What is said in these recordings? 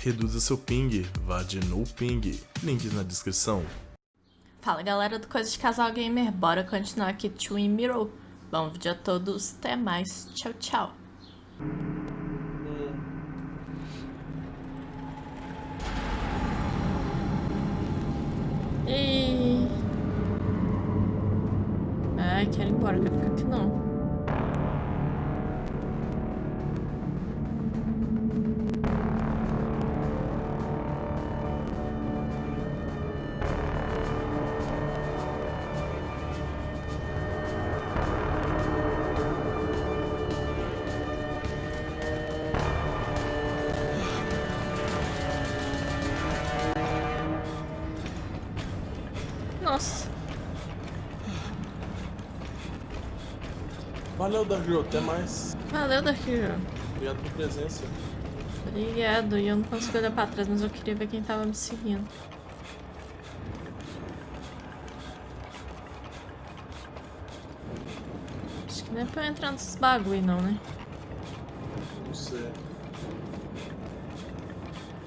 Reduza seu ping, vá de no ping, links na descrição. Fala galera do Coisa de Casal Gamer, bora continuar aqui Twin Mirror. Bom vídeo a todos, até mais, tchau tchau. E... Ai, quero ir embora, quero ficar aqui não. Nossa. Valeu, Dark, até mais. Valeu, Dark. Obrigado pela presença. Obrigado, e eu não consigo olhar pra trás, mas eu queria ver quem tava me seguindo. Acho que não é pra eu entrar nesses bagulho não, né? Não sei.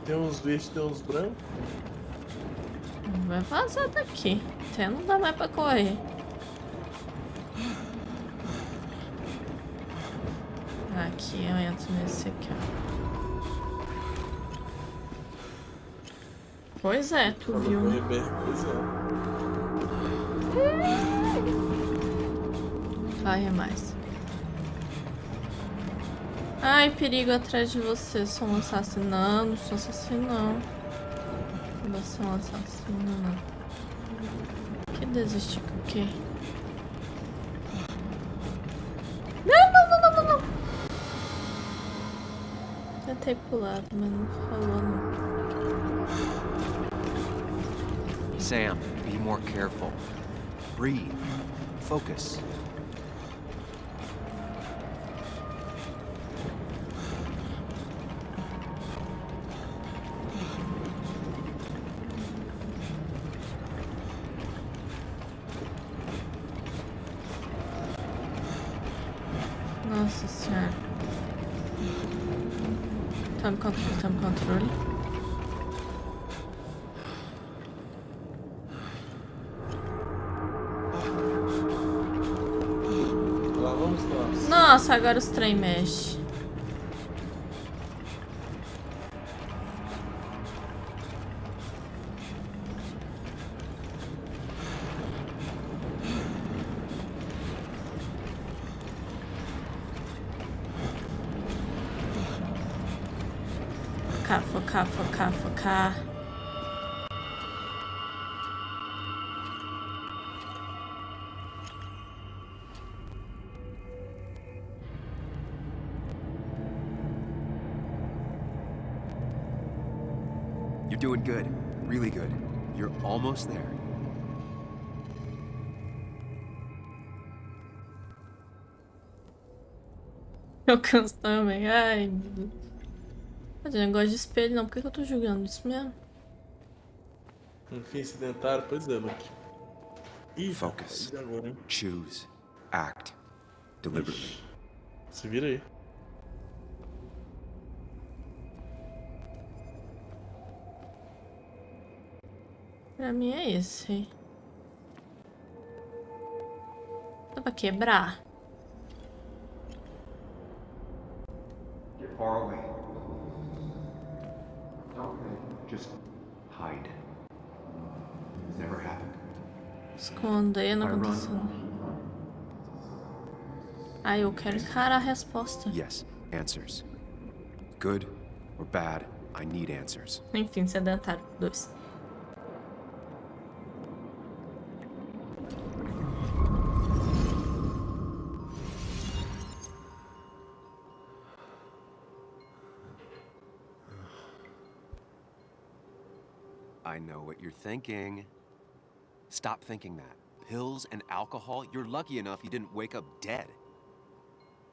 Tem uns verdes, tem uns brancos. Vai vazar daqui. Até não dá mais pra correr. Aqui eu entro nesse aqui, ó. Pois é, tu viu, né? Corre mais. Ai, perigo atrás de você. Sou um assassino. Não sou assassino, não. Você é um assassino, não. Que desistir com o quê? Não. Tentei pular, mas não falou, não. Sam, be more careful. Breathe. Focus. Nossa senhora. Tome controle. Lá vamos nós. Nossa, agora os trem mexem. Focar. You're doing good. Really good. You're almost there. Eu canso também. Ai, meu Deus. Mas eu não gosto de espelho, não. Por que eu tô julgando isso mesmo? Enfim, sedentário, pois é, Luke. Ih, Focus. e agora, hein? Choose. Act. Deliberately. Se vira aí. Pra mim é esse. Dá pra quebrar? Get far away. Don't just hide. It's never happened. Esconder, não aconteceu. Ai, eu quero encarar a resposta. Yes, answers. Good or bad, I need answers. Enfim, sedentário. 2. I know what you're thinking. Stop thinking that. Pills and alcohol, you're lucky enough you didn't wake up dead.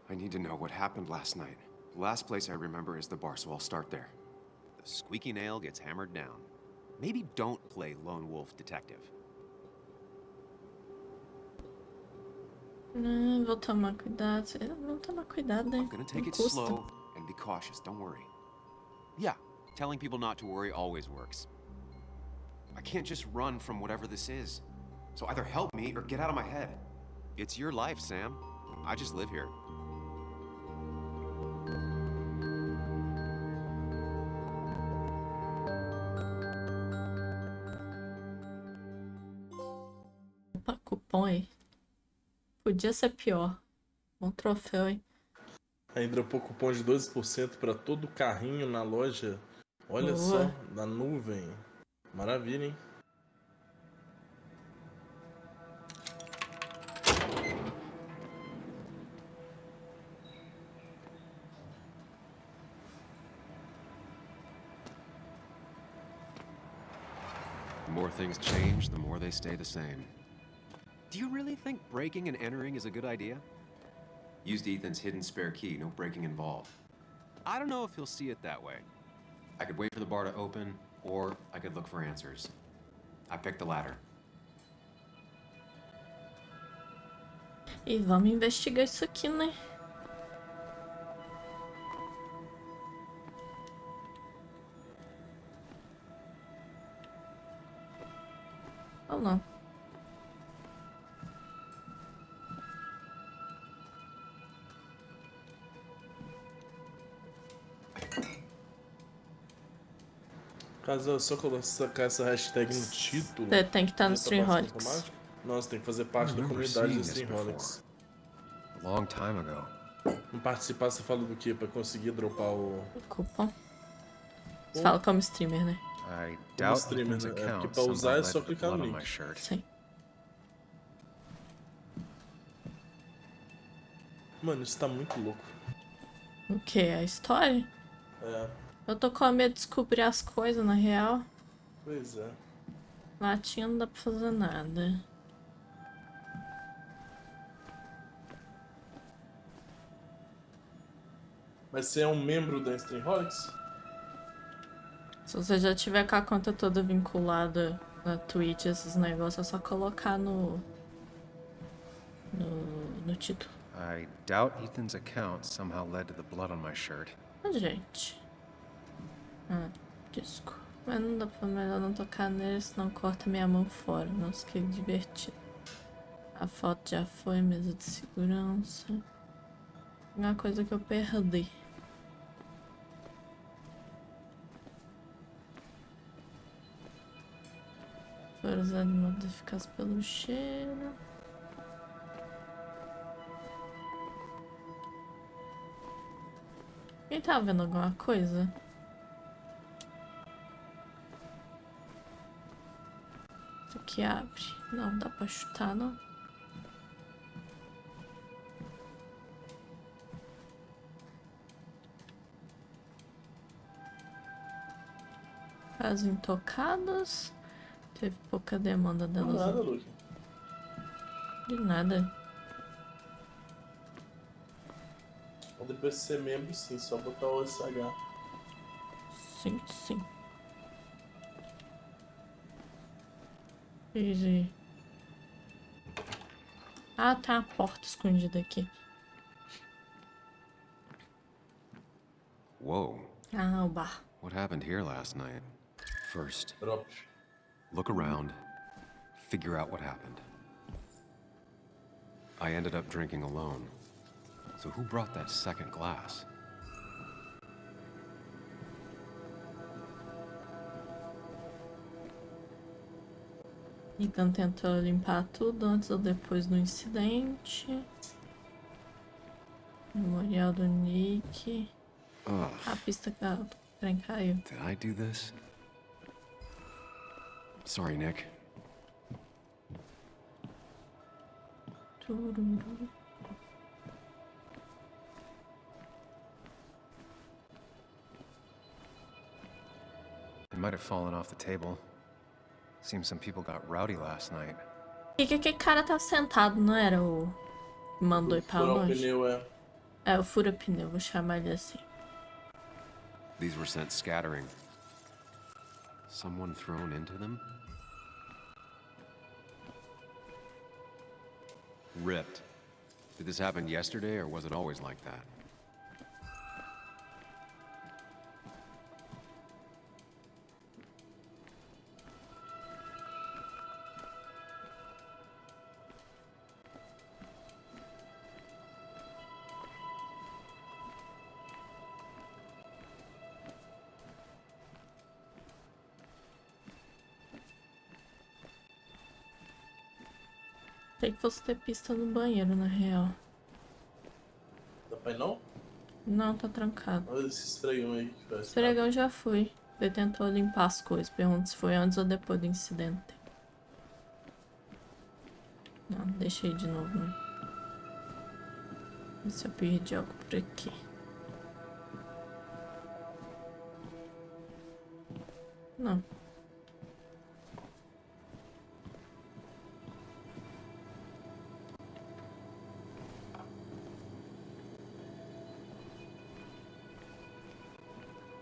I need to know what happened last night. The last place I remember is the bar, so I'll start there. The squeaky nail gets hammered down. Maybe don't play lone wolf detective. Vou tomar cuidado. Vou tomar cuidado, né? I'm gonna take Não it custa. slow and be cautious, don't worry. Yeah, Telling people not to worry always works. I can't just run from whatever this is. So either help me or get out of my head. It's your life, Sam. I just live here. Opa, cupom aí. Podia ser pior. Bom troféu, hein? Aí dropou cupom de 12% para todo carrinho na loja. Olha Boa. só, na nuvem. Maravilha, hein? The more things change, the more they stay the same. Do you really think breaking and entering is a good idea? Used Ethan's hidden spare key, no breaking involved. I don't know if he'll see it that way. I could wait for the bar to open, or I could look for answers. I picked the latter. E vamos investigar isso aqui, né? Ou não? Caso só colocar essa hashtag no título. Você tem que estar no já tá passando Streamholics. automático? Não, você tem que fazer parte da remember comunidade do seeing this Streamholics. A long time ago. Não participar, você fala do que? Pra conseguir dropar o Cupom. Você fala como streamer, né? I doubt streamer, Ethan's né? Porque pra usar é só clicar no link. Sim. Mano, isso tá muito louco. O que? A história? É, Eu tô com medo de descobrir as coisas, na real. pois é. Latinha não dá pra fazer nada. Mas você é um membro da Streamholics? Se você já tiver com a conta toda vinculada na Twitch, esses negócios, é só colocar no título. I doubt Ethan's account somehow led to the blood on my shirt. Ah, gente. Ah, disco. Mas não dá pra melhor não tocar nele, senão corta minha mão fora. Nossa, que divertido. A foto já foi, mesa de segurança. Uma coisa que eu perdi. Foram usados modificados pelo cheiro. Quem tá vendo alguma coisa? Isso aqui abre. Não dá pra chutar, não. As intocadas. Teve pouca demanda Não delas. nada, Luke. De nada. Ou depois de ser membro, sim, só botar o SH. Sim, sim. Easy. Ah, tá a porta escondida aqui. Whoa. Ah, o bar. What happened here last night? First, Drop. look around, figure out what happened. I ended up drinking alone. So who brought that second glass? Então tentou limpar tudo antes ou depois do incidente. Memorial do Nick. Ugh. A pista que o trem caiu. Did I do this? Sorry, Nick. Tururu. It might have fallen off the table. Seems some people got rowdy last night. E que cara tava sentado, não era o que mandou ir pra Furar o longe? pneu, é. É, o fura-pneu, vou chamar ele assim. These were sent scattering. Someone thrown into them? Ripped. Did this happen yesterday, or was it always like that? Achei que fosse ter pista no banheiro, na real. Dá pra ir não? Não, tá trancado. Olha esse estranho aí que faz. Esfregão já foi. Ele tentou limpar as coisas. Pergunta se foi antes ou depois do incidente. Não, deixa aí de novo, né? Vê se eu perdi algo por aqui. Não.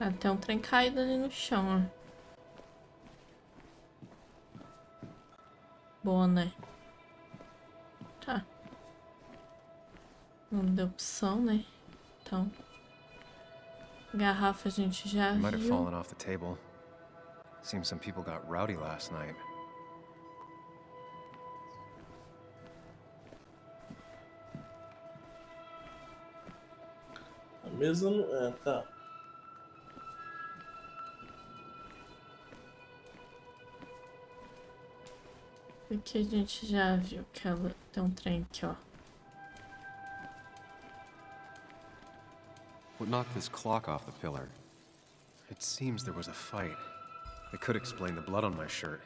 Ah, tem um trem caído ali no chão, ó. Boa, né? Tá. Não deu opção, né? Então. Garrafa a gente já It might have viu. fallen off the table. Seems some people got rowdy last night. A mesa não. É, tá. Aqui a gente já viu que ela tem um trem aqui, ó. What knocked this clock off the pillar? It seems there was a fight. It could explain the blood on my shirt.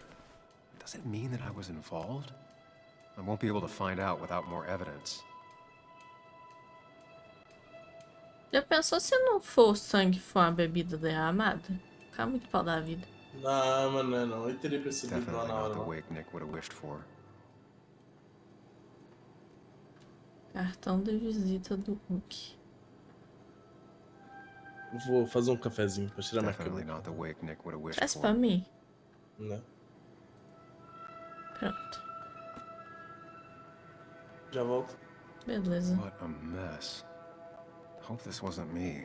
Does it mean that I was involved? I won't be able to find out without more evidence. Já pensou se não for o sangue, for uma bebida derramada? Fica muito pau da vida. Não, mas não é não. Eu teria percebido lá Definitely na not hora. the Não. wake Nick would have wished for. Cartão de visita do Hulk. Vou fazer um cafezinho pra tirar minha Definitely cama. not the wake Nick would have wished Traz for. pra mim. Né? Pronto. Já volto. Beleza. What a mess. Hope this wasn't me.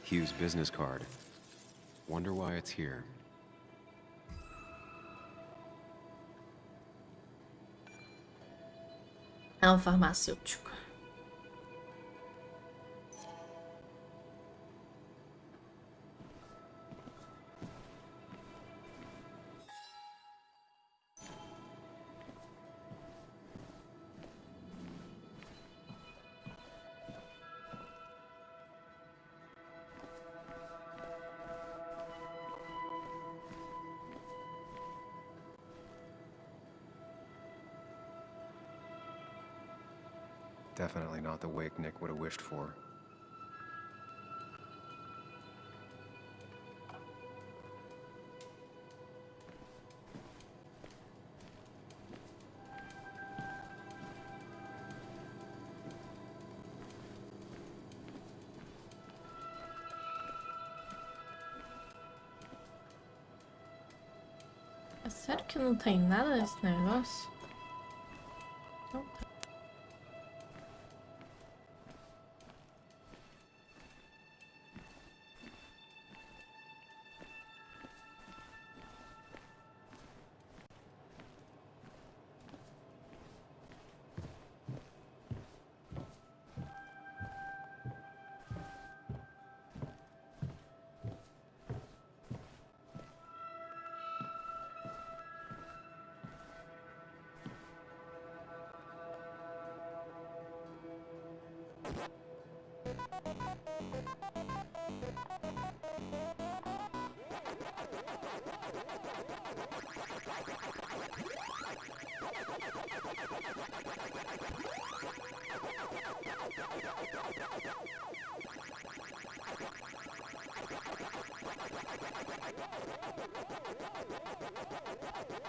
Hugh's business card. Wonder why it's here. É um farmacêutico. Definitely not the wake Nick would have wished for. É sério que não tem nada nesse negócio? Então tá.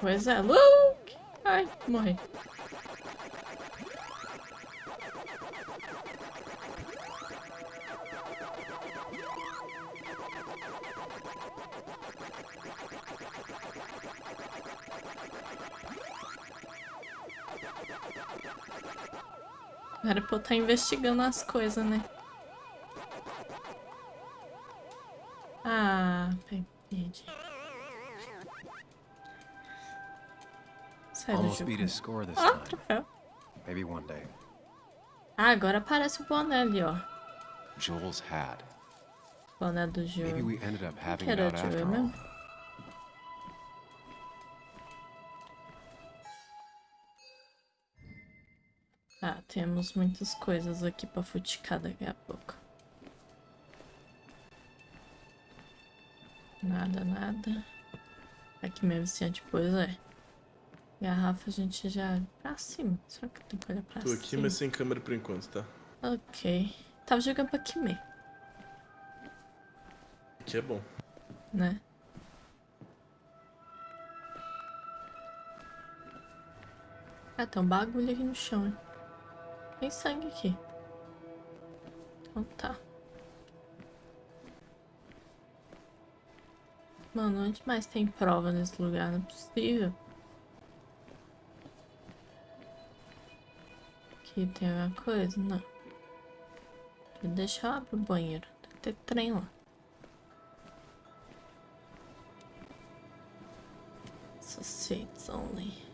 Pois é, Luke! Ai, morri. Era pra eu estar investigando as coisas, né? Ah, perdi. Sai do Almost jogo. beat his score this Ah, time. troféu. Maybe one day. Ah, agora aparece o boné ali, ó. Joel's hat. Boné do jogo. Maybe we ended up having Que it era out o after Joel all. mesmo? Temos muitas coisas aqui pra futicar daqui a pouco. Nada, nada. Aqui mesmo, assim, pois é. Garrafa a gente já... Pra cima. Será que tem que olhar pra Tô cima? aqui, mas sem câmera por enquanto, tá? Ok. Tava jogando pra comer, Aqui é bom. né? Ah, tem um bagulho aqui no chão, hein? Tem sangue aqui. Então tá. Mano, onde mais tem prova nesse lugar? Não é possível. Aqui tem alguma coisa? Não. Deixa eu abrir o banheiro. Deve ter trem lá. Associates only.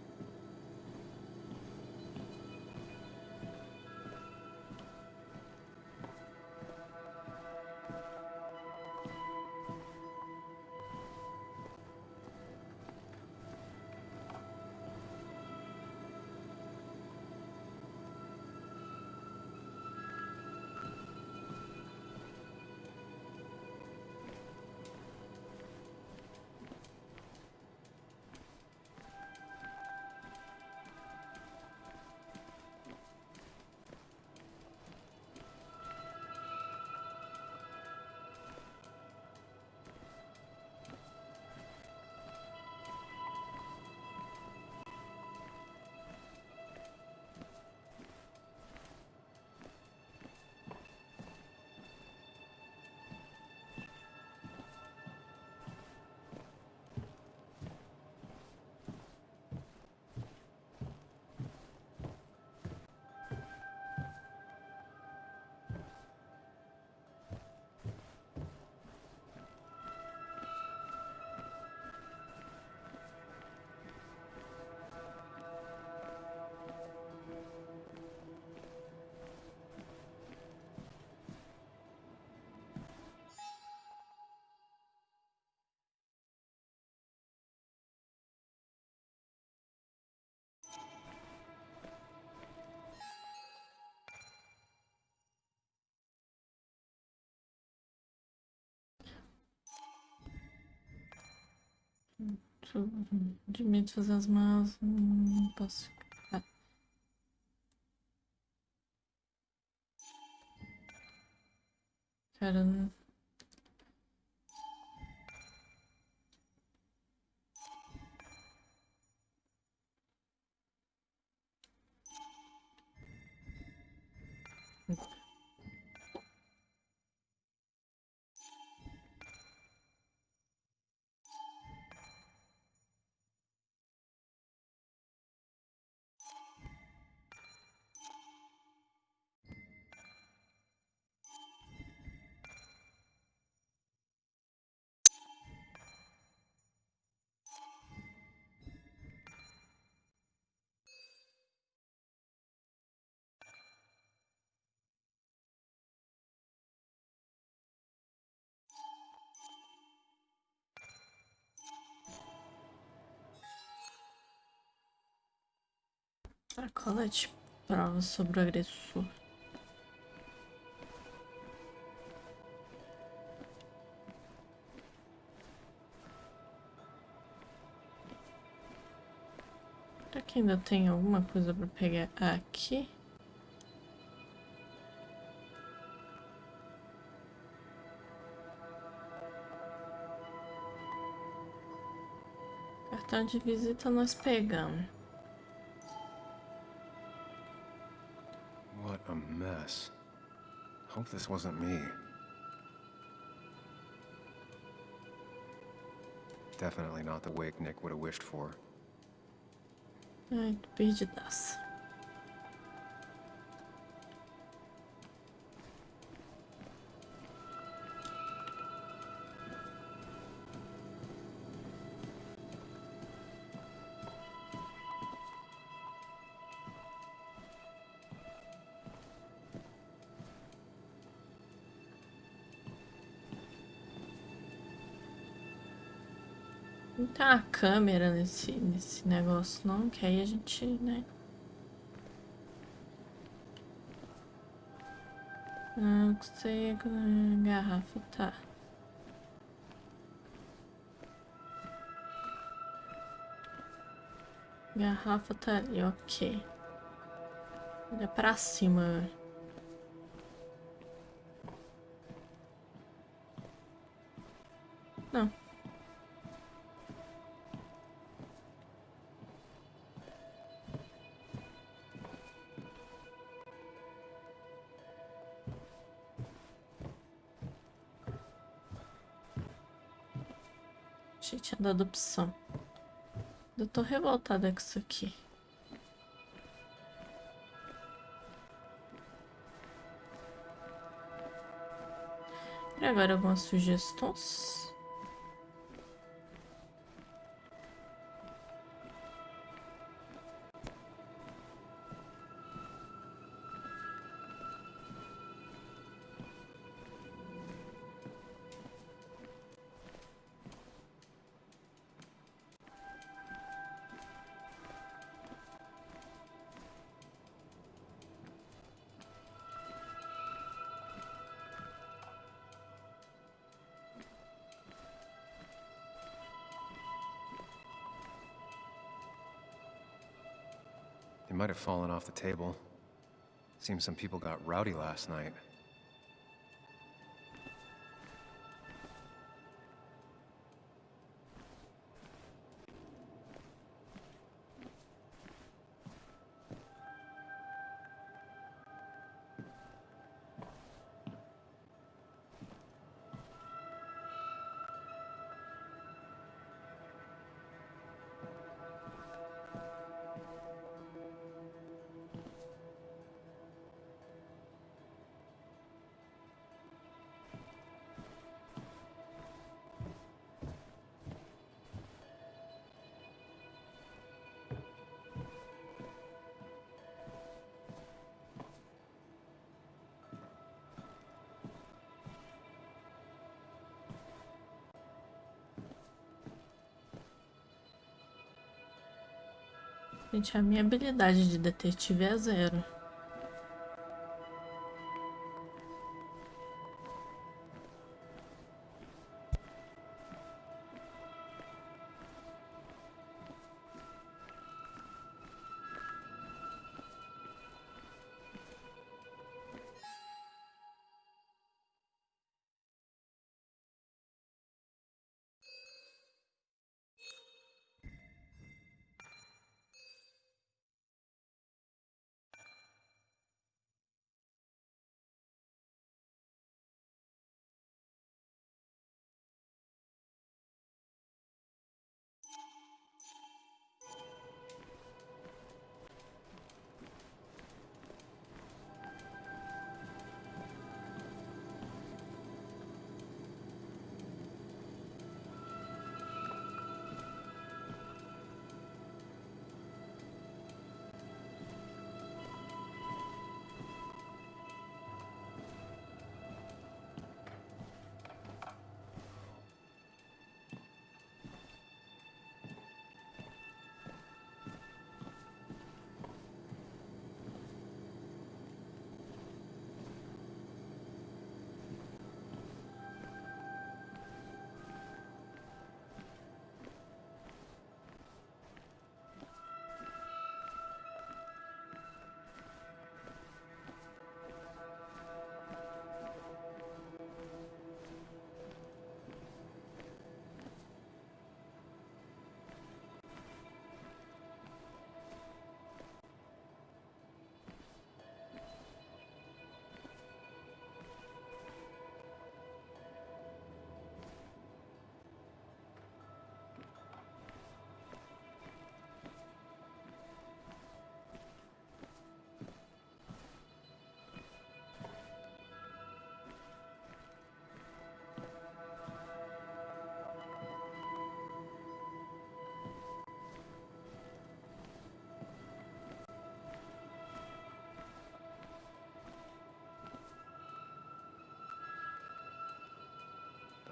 Admito fazer as malas. Não posso ficar. Cara, não. Sacola de prova sobre o agressor. Será que ainda tem alguma coisa pra pegar aqui? Cartão de visita nós pegamos. What a mess. Hope this wasn't me. Definitely not the wig Nick would have wished for. Ai, tô perdidaça. Não tem uma câmera nesse negócio não, que aí a gente, né? não consigo. Garrafa, tá. Garrafa tá ali, ok. Olha pra cima. Não. Achei que tinha dado opção. Eu tô revoltada com isso aqui. E agora algumas sugestões. They might have fallen off the table. Seems some people got rowdy last night. Gente, a minha habilidade de detetive é zero.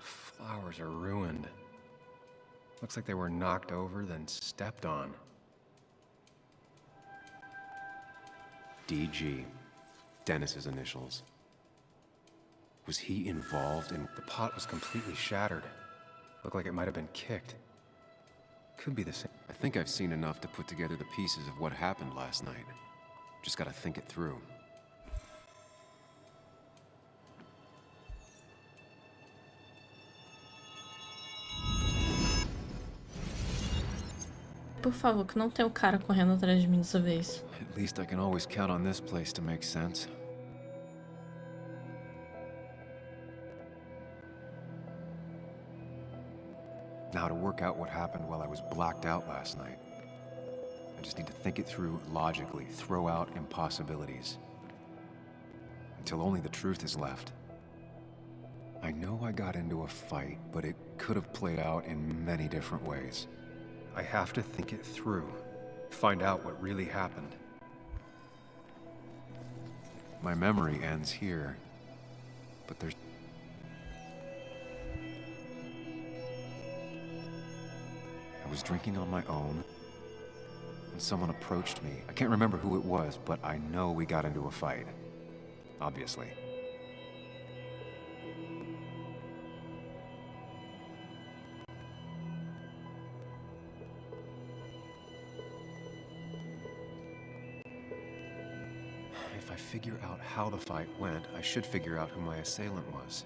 Flowers are ruined. Looks like they were knocked over, then stepped on. DG. Dennis's initials. Was he involved in... The pot was completely shattered. Looked like it might have been kicked. Could be the same. I think I've seen enough to put together the pieces of what happened last night. Just gotta think it through. Por favor, que não tenha o cara correndo atrás de mim dessa vez. At least I can always count on this place to make sense. Now to work out what happened while I was blacked out last night. I just need to think it through logically, throw out impossibilities. Until only the truth is left. I know I got into a fight, but it could have played out in many different ways. I have to think it through. Find out what really happened. My memory ends here, but there's... I was drinking on my own, and someone approached me. I can't remember who it was, but I know we got into a fight. Obviously. If I figure out how the fight went, I should figure out who my assailant was.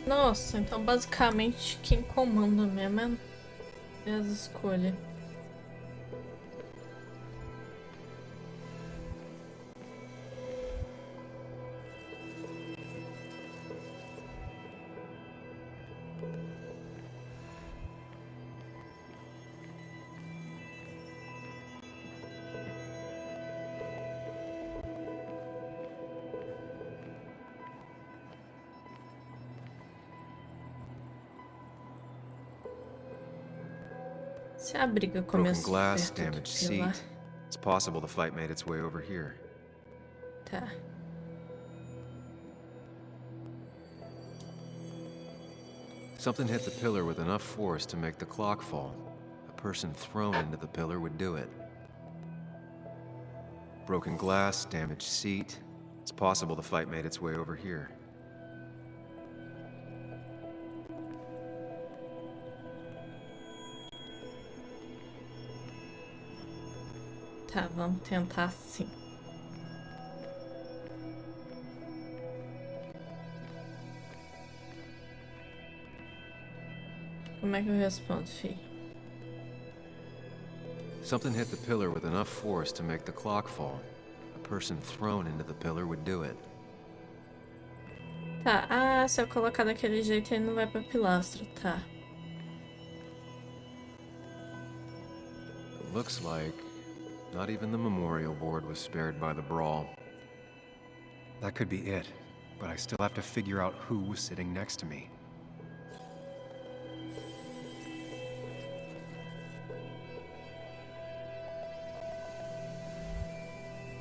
Nossa, então basicamente quem comanda mesmo é as escolhas. Se a briga Broken começou glass, perto do damaged pilar, seat. It's possible the fight made its way over here. tá. Something hit the pillar with enough force to make the clock fall. A person thrown into the pillar would do it. Broken glass, damaged seat. It's possible the fight made its way over here. Tá, vamos tentar assim. Como é que eu respondo, fi? Something hit the pillar with enough force to make the clock fall. A person thrown into the pillar would do it. Tá, ah, se eu colocar daquele jeito ele não vai pra pilastra, tá. It looks like not even the memorial board was spared by the brawl. That could be it, but I still have to figure out who was sitting next to me.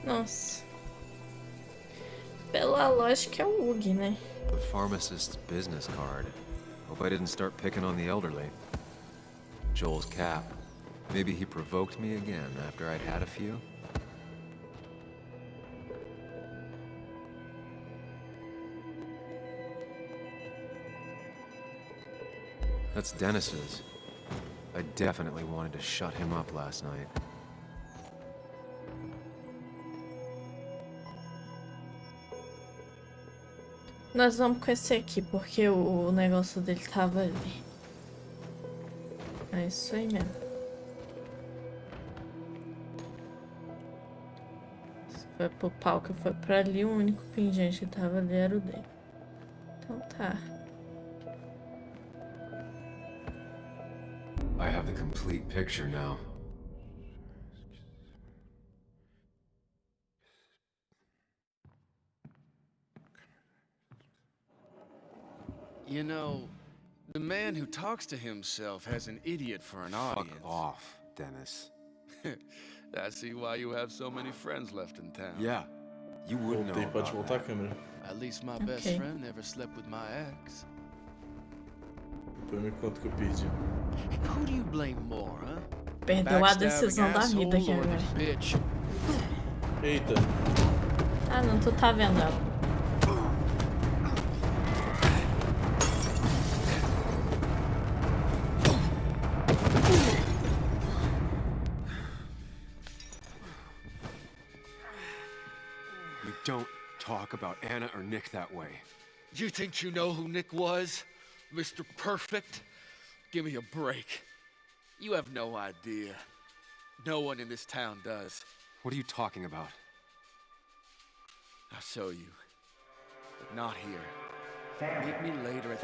Nossa. Pela lógica é o Hugh, né? The pharmacist's business card. Hope I didn't start picking on the elderly. Joel's cap. Maybe he provoked me again after I'd had a few. That's Dennis's. I definitely wanted to shut him up last night. Nós vamos com esse aqui, porque o negócio dele tava ali. É isso aí mesmo. Se foi pro palco e foi pra ali, o único pingente que tava ali era o dele. Então tá. I have the complete picture now. You know, the man who talks to himself has an idiot for an audience. Fuck off, Dennis. I see why you have so many friends left in town. Yeah, you would know Voltei, pode about voltar a that. câmera. At least my best Okay. friend never slept with my ex. Depois me conta o que eu perdi. Who do you blame more, huh? Perdeu a decisão da vida aqui agora. Bitch. Eita. Ah, não, tu tá vendo ela. You don't talk about Anna or Nick that way. You think you know who Nick was? Mr. Perfect? Give me a break. You have no idea. No one in this town does. What are you talking about? I'll show you. But not here. Meet me later at...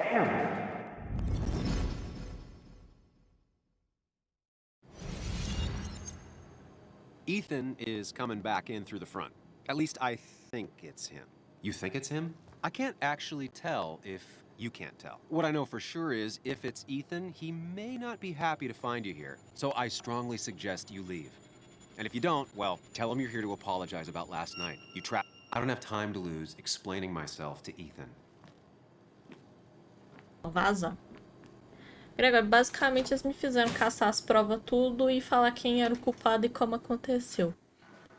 Ethan is coming back in through the front. At least I think it's him. You think it's him? I can't actually tell if you can't tell. What I know for sure is, if it's Ethan, he may not be happy to find you here. So I strongly suggest you leave. And if you don't, well, tell him you're here to apologize about last night. You trapped. I don't have time to lose explaining myself to Ethan. Vaza. Gregor, basicamente eles me fizeram caçar as provas tudo e falar quem era o culpado e como aconteceu.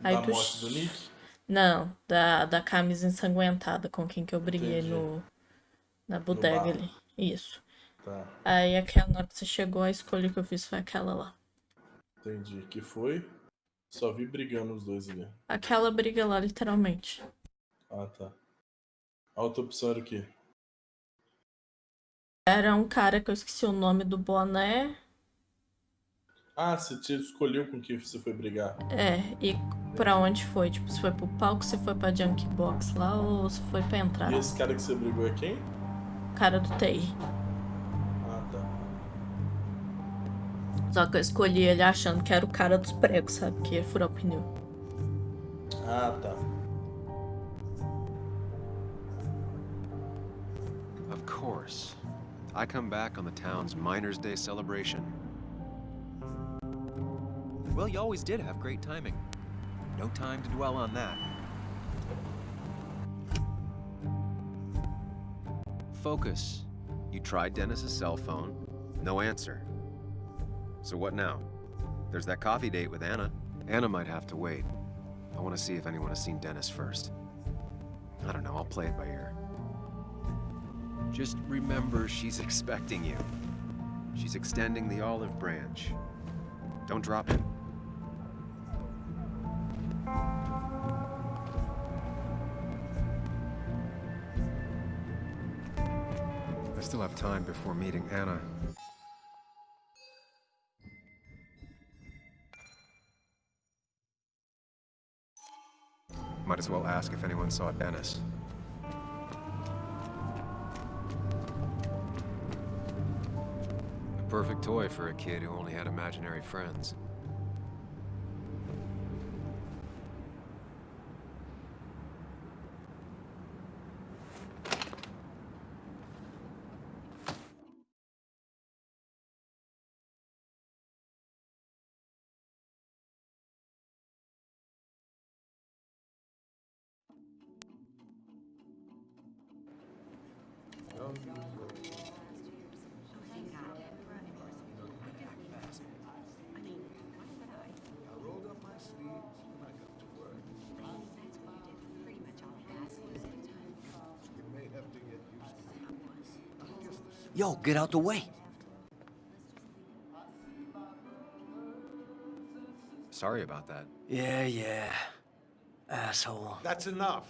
Aí Da morte do Nick? Não, da camisa ensanguentada com quem que eu briguei na bodega bar. ali. Isso. Tá, Aí aquela na hora que você chegou, a escolha que eu fiz foi aquela lá. entendi. Que foi? Só vi brigando os dois ali. Aquela briga lá, literalmente. Ah, tá. A outra opção era o quê? Era um cara que eu esqueci o nome do boné. Ah, você escolheu com quem você foi brigar. É, e pra onde foi? Tipo, se foi pro palco, se foi pra Junk Box lá ou se foi pra entrar. E esse cara que você brigou é quem? Cara do TI. Ah, tá. Só que eu escolhi ele achando que era o cara dos pregos, sabe? Que ia furar o pneu. Ah, tá. Of course. I come back on the town's Miners' Day celebration. Well, you always did have great timing. No time to dwell on that. Focus. You tried Dennis's cell phone. No answer. So what now? There's that coffee date with Anna. Anna might have to wait. I want to see if anyone has seen Dennis first. I don't know, I'll play it by ear. Just remember, she's expecting you. She's extending the olive branch. Don't drop it. I still have time before meeting Anna. Might as well ask if anyone saw Dennis. A perfect toy for a kid who only had imaginary friends. Yo, get out the way. Sorry about that. Yeah. Asshole. That's enough.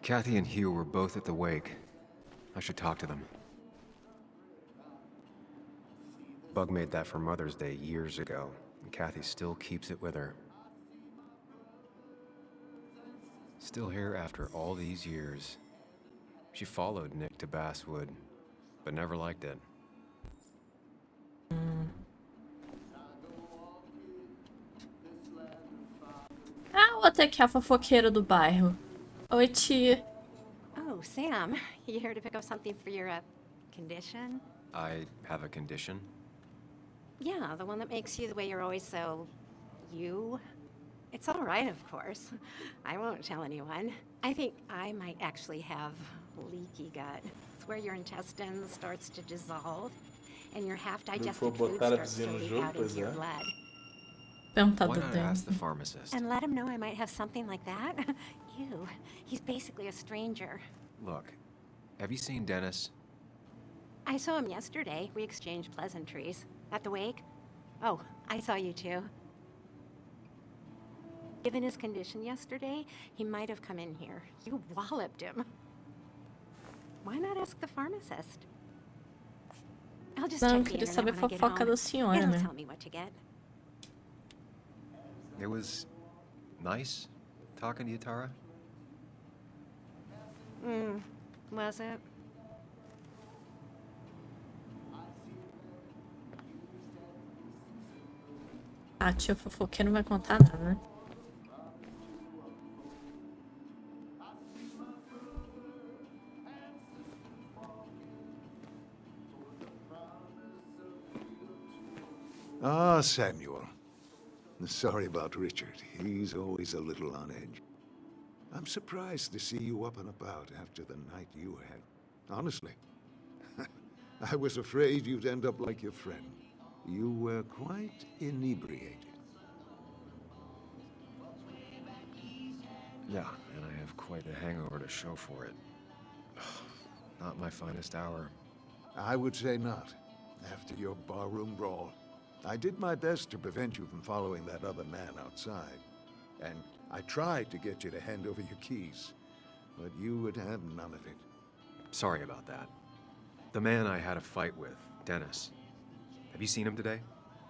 Kathy and Hugh were both at the wake. I should talk to them. Bug made that for Mother's Day years ago, and Kathy still keeps it with her. Still here after all these years. She followed Nick to Basswood, but never liked it. Ah, outra aqui, a fofoqueira do bairro. Oi, tia. Oh, Sam, you here to pick up something for your condition? I have a condition. Yeah, the one that makes you the way you're always so... you? It's all right, of course. I won't tell anyone. I think I might actually have leaky gut. It's where your intestine starts to dissolve, and your half-digested food botar a starts to vizinha no leak jogo, out into pois your é. blood. Perguntar Why do not dente. ask the pharmacist? And let him know I might have something like that. Ew, he's basically a stranger. Look, have you seen Dennis? I saw him yesterday. We exchanged pleasantries. At the wake? Oh, I saw you too. Given his condition yesterday, he might have come in here. You walloped him. Why not ask the pharmacist? I'll just Não, check eu the queria internet saber when I get fofoca home. da senhora, It'll né? tell me what to get. It was nice talking to you, Tara. Was it? A tia fofoqueira não vai contar nada, né? Ah, Samuel. Sorry about Richard. He's always a little on edge. I'm surprised to see you up and about after the night you had. Honestly. I was afraid you'd end up like your friend. You were quite inebriated. Yeah, and I have quite a hangover to show for it. Not my finest hour. I would say not, after your barroom brawl. I did my best to prevent you from following that other man outside. And I tried to get you to hand over your keys, but you would have none of it. Sorry about that. The man I had a fight with, Dennis. Have you seen him today?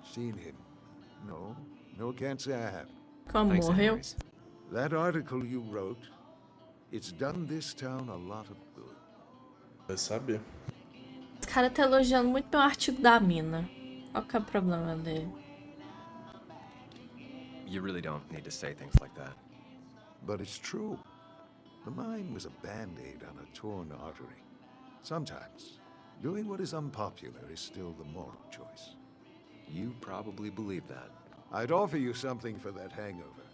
Seen him? No. No, can't say I have. Como Thanks morreu? anyways. That article you wrote, it's done this town a lot of good. Vai saber. Esse cara tá elogiando muito meu artigo da mina. Qual que é o problema dele? You really don't need to say things like that. But it's true. The mine was a band-aid on a torn artery. Sometimes, doing what is unpopular is still the moral choice. You probably believe that. I'd offer you something for that hangover,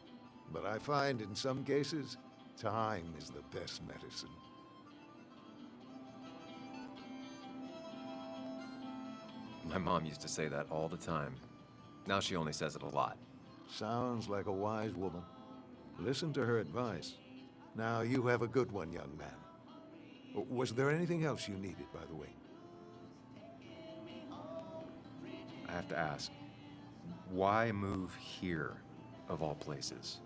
but I find in some cases, time is the best medicine. My mom used to say that all the time. Now she only says it a lot. Sounds like a wise woman. Listen to her advice. Now, you have a good one, young man. Was there anything else you needed, by the way? I have to ask, why move here, of all places?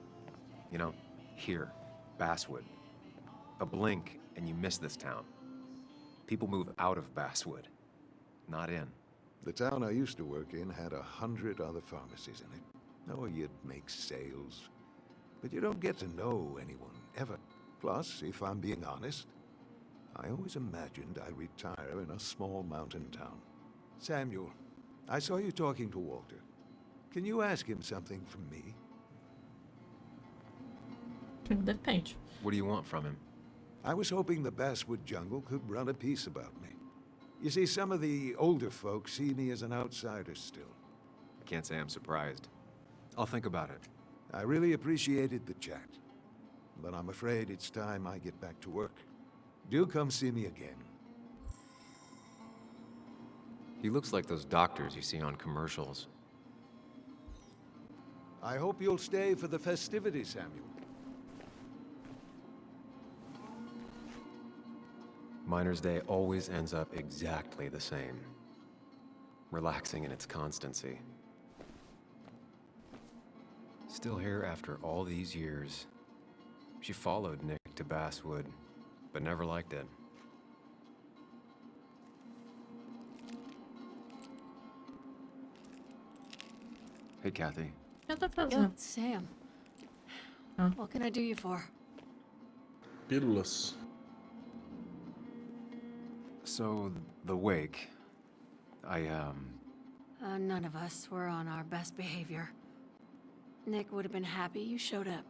You know, here, Basswood. A blink and you miss this town. People move out of Basswood, not in. The town I used to work in had 100 other pharmacies in it. Oh, you'd make sales. But you don't get to know anyone, ever. Plus, if I'm being honest, I always imagined I'd retire in a small mountain town. Samuel, I saw you talking to Walter. Can you ask him something from me? Depende. What do you want from him? I was hoping the Basswood jungle could run a piece about me. You see, some of the older folks see me as an outsider still. I can't say I'm surprised. I'll think about it. I really appreciated the chat, but I'm afraid it's time I get back to work. Do come see me again. He looks like those doctors you see on commercials. I hope you'll stay for the festivities, Samuel. Miner's Day always ends up exactly the same. Relaxing in its constancy. Still here after all these years. She followed Nick to Basswood, but never liked it. Hey, Kathy. O que eu tô Yo, fazendo? Sam. Huh? What can I do you for? Pílulas. So, the wake. None of us were on our best behavior. Nick would have been happy you showed up,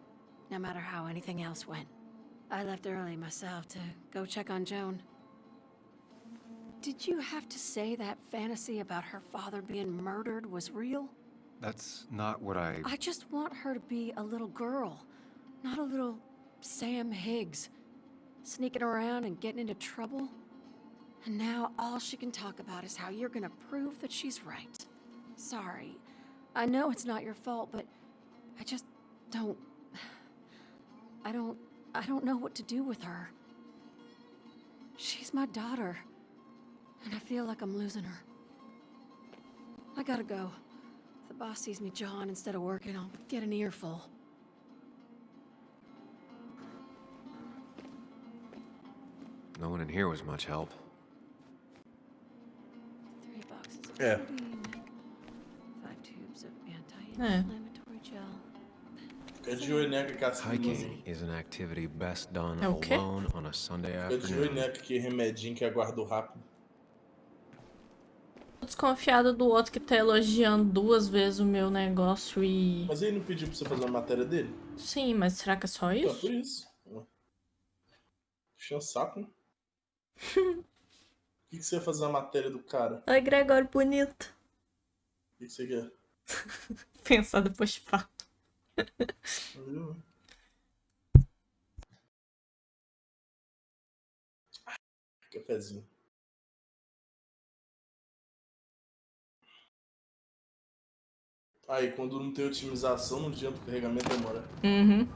no matter how anything else went. I left early myself to go check on Joan. Did you have to say that fantasy about her father being murdered was real? That's not what I just want her to be a little girl, not a little Sam Higgs, sneaking around and getting into trouble. And now all she can talk about is how you're gonna prove that she's right. Sorry. I know it's not your fault, but I just don't... I don't know what to do with her. She's my daughter, and I feel like I'm losing her. I gotta go. If the boss sees me jawing instead of working, I'll get an earful. No one in here was much help. 3 boxes of Yeah. codeine, 5 tubes of anti-inflammatory gel. Fica de olho, né, que essa Hiking is an activity best done Okay. alone on a Sunday Fica de olho, afternoon. né, que remedinho que aguardo rápido. Tô desconfiada do outro que tá elogiando 2 vezes o meu negócio e... Mas ele não pediu pra você fazer a matéria dele? Sim, mas será que é só Então, isso? por isso. Puxa saco, né? Por que você ia fazer a matéria do cara? Oi, Gregório bonito. O que você quer? Pensar depois de fato. Viu? Cafezinho. Aí, quando não tem otimização, não adianta, o carregamento demora. Uhum.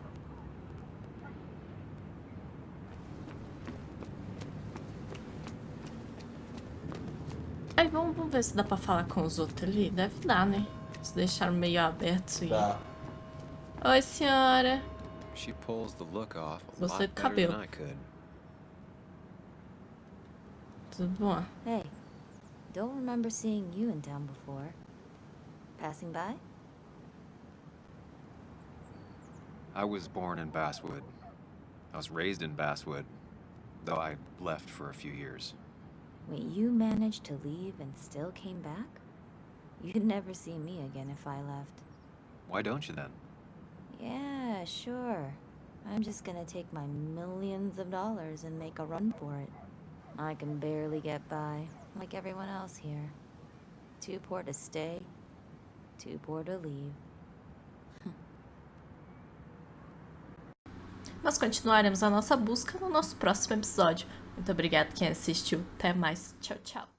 Aí, vamos ver se dá pra falar com os outros ali. Deve dar, né? Se deixaram meio abertos aí. Tá. Oi, senhora. She pulls the look off a Você lot de better cabelo. than I could. Tudo bom? Hey, don't remember seeing you in town before. Passing by? I was born in Basswood. I was raised in Basswood, though I left for a few years. Wait, you managed to leave and still came back? You'd never see me again if I left. Why don't you then? Yeah, sure. I'm just gonna take my millions of dollars and make a run for it. I can barely get by, like everyone else here. Too poor to stay, too poor to leave. Nós continuaremos a nossa busca no nosso próximo episódio. Muito obrigada quem assistiu. Até mais. Tchau, tchau.